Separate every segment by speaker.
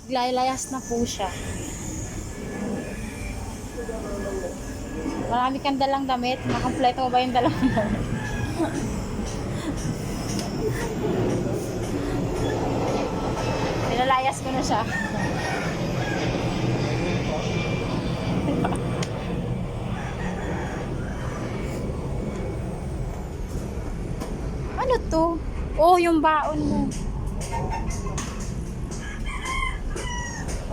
Speaker 1: Layas na po siya. Marami kang dalang damit. Nakompleto mo ba yung dalang damit? Nilalayas ko na siya. Ano to? Oh, yung baon mo.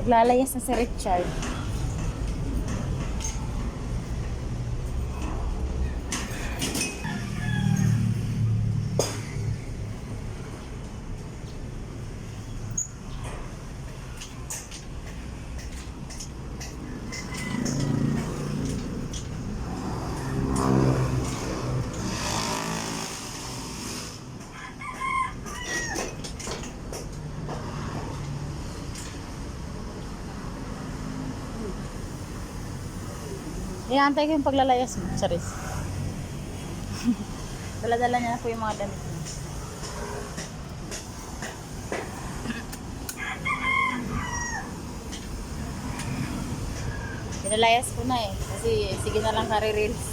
Speaker 1: Maglalayas na si Richard. Inaantay ko yung paglalayas mo, Charis. Dala-dala niya na po yung mga damit niya. Pinalayas ko na eh. Kasi sige na lang kare-reels.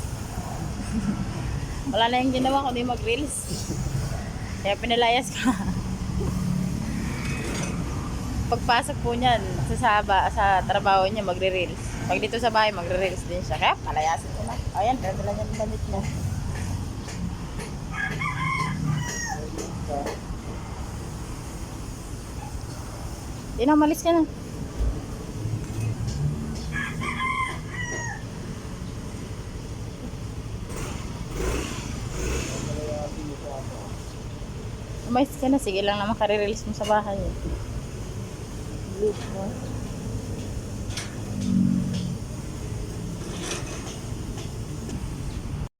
Speaker 1: Wala na yung ginawa kundi mag-reels. Kaya pinalayas ko. Pagpasok po niyan sa trabaho niya magre-reels. Pag dito sa bahay magre-reels din siya. Kaya palayasin ko na. Ayan, dala niya ng damit niya. Di na, umalis ka na. Umalis ka na. Sige lang naman kare-reels mo sa bahay. Eh.